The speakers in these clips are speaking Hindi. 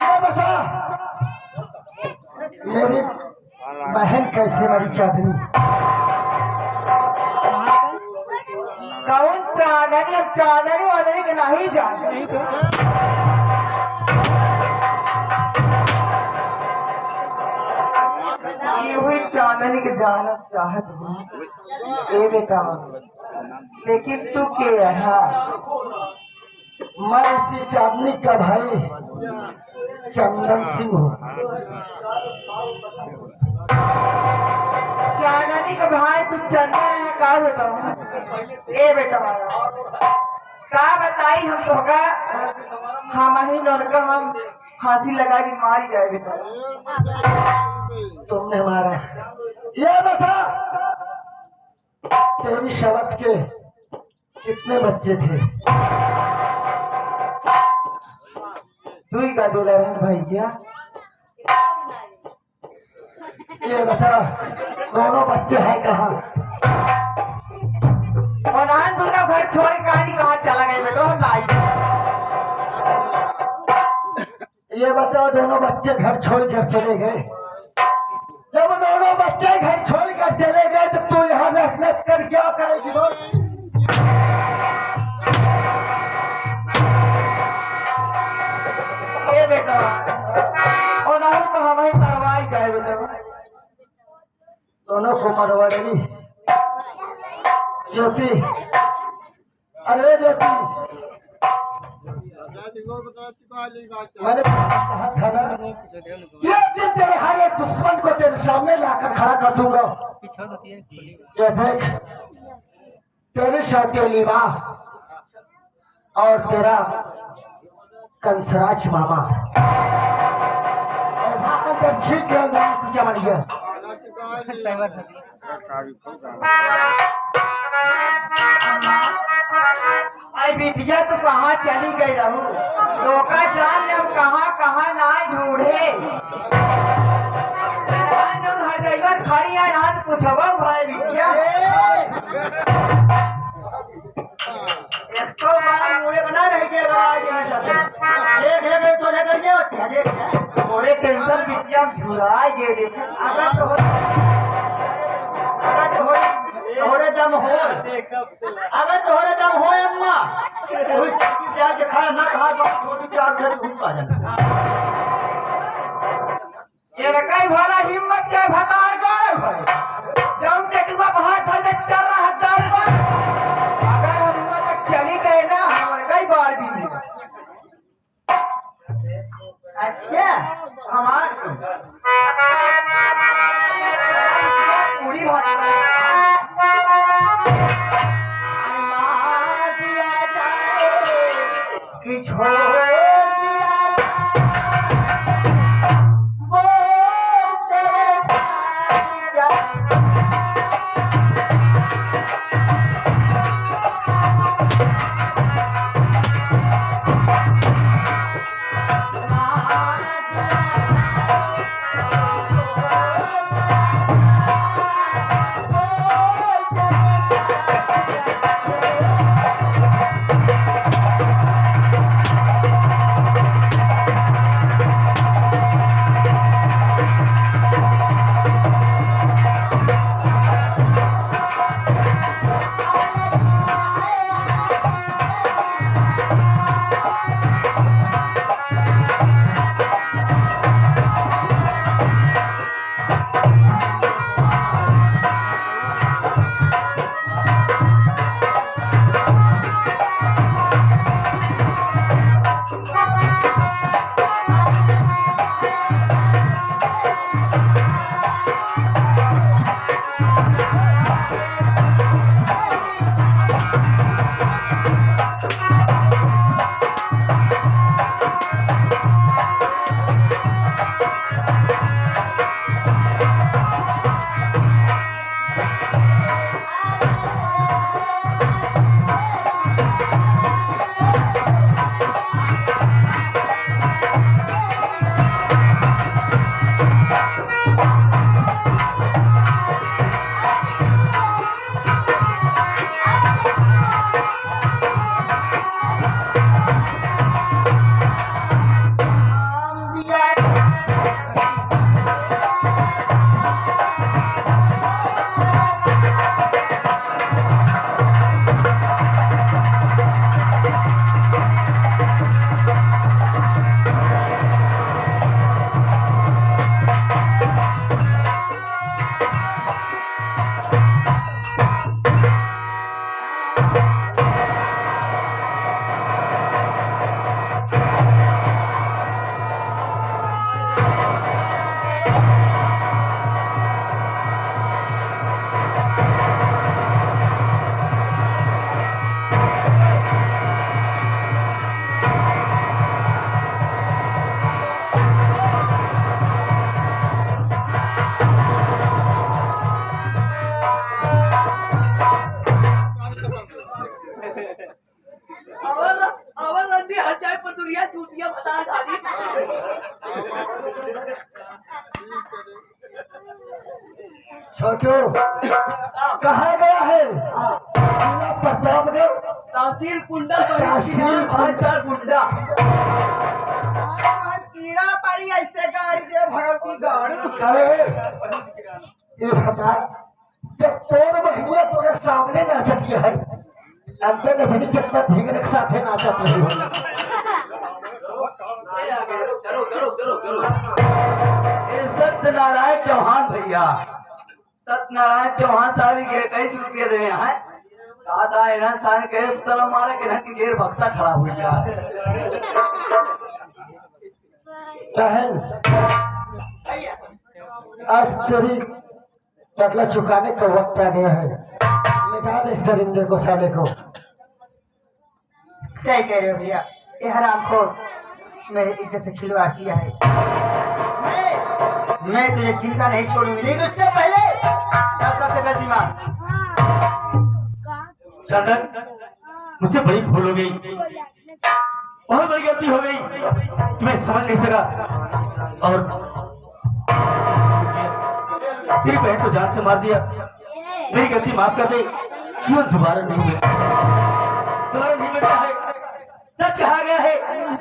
बता मेरी बहन कैसे मरी चांदनी? कौन चादरी? अब चादरी वादरी के नहीं जाने ये हुई चांदनी के जानत चाहत हूँ। ए बेटा लेकिन तू के है? मैं इसी चांदनी का भाई चंदन सिंह हूँ। चांदनी का भाई तू चंदन है का बेटा? ए बेटा का बताई हम तो का हम ही लड़का हम फांसी लगा के मार जाए बेटा। तुमने मारा ये बता तेरी शरत के कितने बच्चे थे? तू ही का दो लहन भाई क्या? ये बता दोनों बच्चे हैं कहाँ? और नान दूसरा घर छोड़ कहानी कहाँ चला गए बेटो? हम लाई ये बताओ दोनों बच्चे घर छोड़कर चले गए। जब दोनों बच्चे घर छोड़कर चले गए तो तू यहाँ मेहनत कर क्या करेगी? बोल ये बेटा और नान तो हमारी तरवाई जाए बेटा। दोनों को मरवा रही ज्योति। अरे ज्योति मैंने कहा था ना ये दिन तेरे हर एक दुश्मन को तेरे सामने लाकर खड़ा कर दूंगा। ये देख तेरी सौतेली माँ और तेरा कंसराज मामा ठीक है मर गया। आई बिटिया तू कहाँ चली गई रहू? लोका जान जब कहाँ कहाँ ना ढूंढे जब हर जगह खड़ी है रात पूछबा भाई बिटिया एक तो बार मुड़े बना रह गए आवाज यहाँ सब देख सोचा करके देख मोरे टेंशन बिटिया झुरा ये देख तोहरे दम हो अगर तोहरे दम हो अम्मा कोई सब्जी प्याज के खाना ना खा तो छोटी चार घर घूम पा जाना। ये कई भला हिम्मत के भतार गए भाई जब टेकुआ हाथ हो चल रहा दाल पर अगर हम तक चली गए ना हमारे कई बार भी अच्छा हमार पूरी बात कि छोड़ छोटू कहाँ गया है जिला प्रतापगढ़ तहसील कुंडा तहसील भाईचार गुंडा कीड़ा पड़ी ऐसे गाड़ी दे भगवती गाड़ी अरे ये बता जब तोड़ महिला तोरे सामने नाचती है अंदर नहीं कितना धीरे के साथ है नाचत नहीं सत्यनारायण चौहान भैया सत्यनारायण चौहान साहब के 21 रुपये दे हैं कहा था इन्हें सारे कहे तरह मारा कि इन्हें की घेर बक्सा खड़ा हो गया कहल आज तेरी बदला चुकाने का वक्त आ गया है निकाल इस दरिंदे को साले को सही कह रहे हो भैया ये हरामखोर मेरे इज्जत से खिलवाड़ किया है मैं तुझे चिंता नहीं छोड़ूंगी लेकिन उससे पहले सबसे गलती मान चंदन मुझसे बड़ी भूल हो गई बहुत बड़ी गलती हो गई कि मैं समझ नहीं सका और तेरी बहन को जान से मार दिया मेरी गलती माफ कर दे जीवन दोबारा नहीं मिलता है सच कहा गया है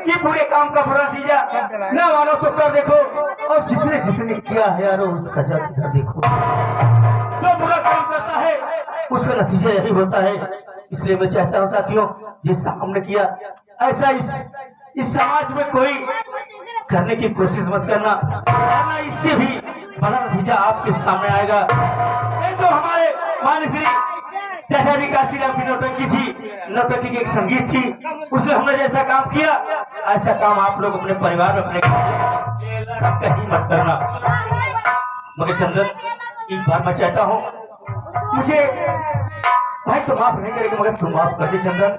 कि पूरे काम का पूरा नतीजा न मानो तो कर देखो और जिसने जिसने किया है यारो उसका जब देखो जो बुरा काम करता है उसका नतीजा यही होता है इसलिए मैं चाहता हूँ साथियों जैसा हमने किया ऐसा इस समाज में कोई करने की कोशिश मत करना वरना इससे भी बड़ा नतीजा आपके सामने आएगा ये तो हमारे मान्य श्री चौधरी काशीराम की नौटंकी थी नौटंकी की एक संगीत थी उसमें हमने जैसा काम किया ऐसा काम आप लोग अपने परिवार में अपने कहीं मत करना मगर चंदन एक बार मैं चाहता हूँ मुझे भाई तो माफ नहीं करेगा मगर तुम माफ कर दे चंदन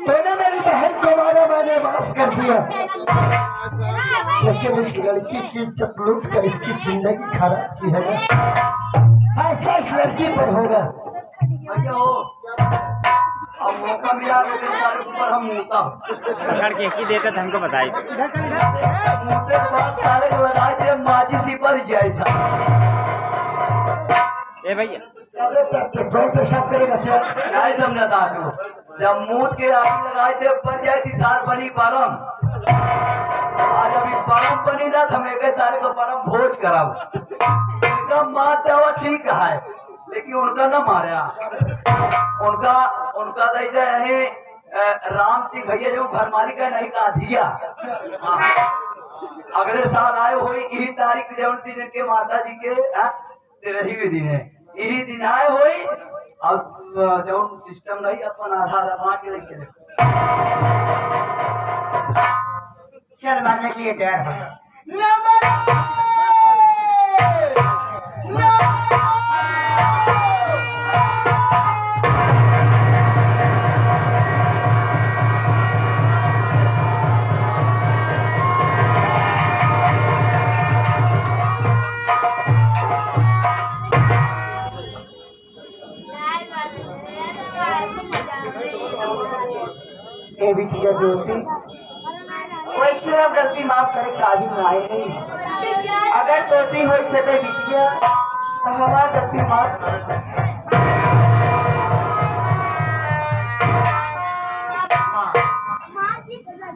मैंने मेरी बहन को मारा मैंने माफ कर दिया लेकिन इस लड़की की इज्जत लूट कर इसकी जिंदगी खराब की है ना ऐसा इस लड़की पर होगा अब मौका मिला तो सारे ऊपर हम मुँहता पकड़ के ही देता था हमको बताई मुँहते के बाद सारे को लगाए थे माची सी पर जैसा ए भैया पेट्रोल पेशाब करेगा क्या नहीं समझता तू जब मूठ के आगे लगाए थे बन जाए थी सार बनी परम आज अभी परम बनी ना हम एक सारे को परम भोज कराओ उनका मारते हुआ ठीक है लेकिन उनका ना मारा उनका उनका दे रहे राम सिंह भैया जो घर मालिक है नहीं का दिया अगले साल आए हुई यही तारीख जो दिन के माता जी के 13 दिन है यही दिन आए हुई अब जो सिस्टम नहीं अपन आधार दबा के लेके चले चल मारने के लिए तैयार हो ये भी चीजें जो होती वैसे अब गलती माफ करे काबिल में आए नहीं अगर गलती हो इससे पे बीत गया तो हमारा गलती माफ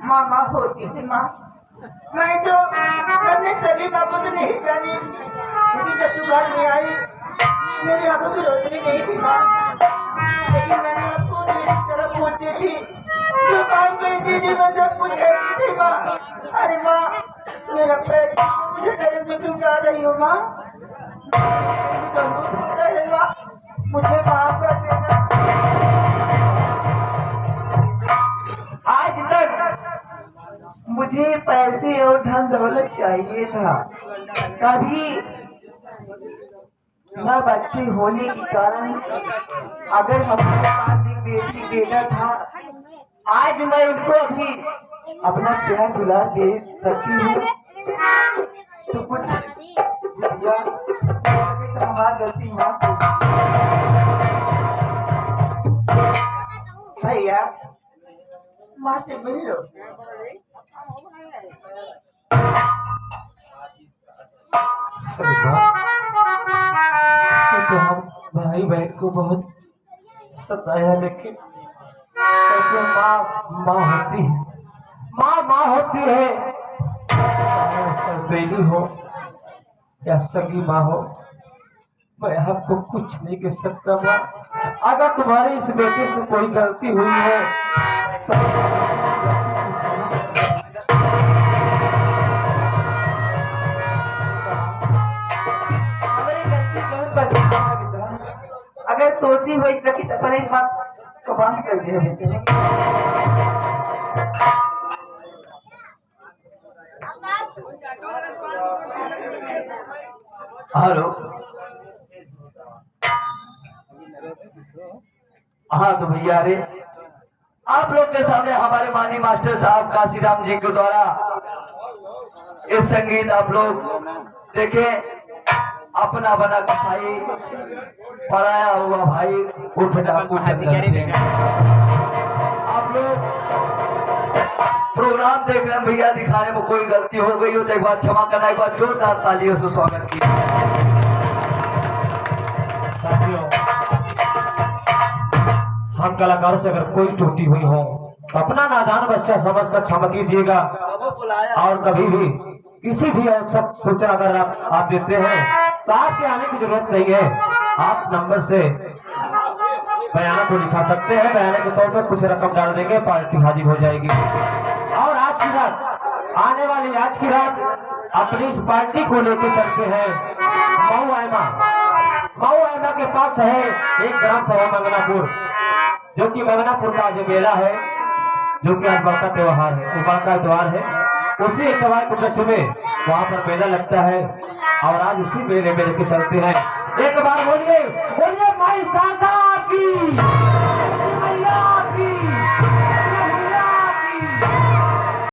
माँ माफ होती थी माँ मैं तो अपने सभी बापों से नहीं जानी लेकिन जब तू घर में आई मेरी आंखों से रोशनी नहीं थी माँ लेकिन मैंने आपको मेरी तरफ बोलती थी जो काम करती थी मैं सब कुछ करती थी माँ अरे माँ मेरा पैर मुझे डर में तुम जा रही हो माँ अरे माँ मुझे माफ कर देना आज तक मुझे पैसे और धन दौलत चाहिए था कभी न बच्चे होने के कारण अगर हमारे पास एक बेटी बेटा था आज मैं उनको अभी अपना प्यार दुलार दे सकती हूँ तो कुछ हमारी गलती माफ भैया माँ से मिल लो अरे वाह, ये तो हम भाई बहन को बहुत सताया, लेकिन कैसे माँ माँ होती है, माँ होती है, चाहे बेली हो या सगी माँ हो। मैं आपको कुछ नहीं कह सकता माँ। अगर तुम्हारे इस बेटे से कोई गलती हुई है तो हमारी गलती बहुत पसंद है बेटा। अगर तोसी हो सकी तो पर एक बात कबान कर दिया बेटे। हेलो, हाँ तो भैया रे, आप लोग के सामने हमारे माननीय मास्टर साहब काशीराम जी के द्वारा इस संगीत आप लोग देखें। अपना बना भाई, पढ़ाया हुआ भाई उठना आप लोग प्रोग्राम देख रहे हैं भैया। दिखाने में कोई गलती हो गई हो तो एक बार क्षमा करना, एक बार जोरदार तालियों से स्वागत किया। हम कलाकारों से अगर कोई त्रुटि हुई हो तो अपना नादान बच्चा समझकर क्षमा कीजिएगा। और कभी भी किसी भी अवसर सूचना अगर आप देते हैं तो आपके आने की जरूरत नहीं है। आप नंबर से बयाना को लिखा सकते हैं, बयाने के तौर पर कुछ रकम डाल देंगे, पार्टी हाजिर हो जाएगी। और आज की रात, आने वाली आज की रात अपनी इस पार्टी को लेकर चलते हैं मऊ आयमा के पास है एक ग्राम सभा मंगनापुर, जो कि मंगनापुर का जो मेला है, जो कि आज बड़ा त्योहार है, बड़ा त्योहार है। उसी त्योहार के उपलक्ष्य में वहाँ पर मेला लगता है और आज उसी मेले में लेके चलते हैं। एक बार बोलिए माई शारदा की।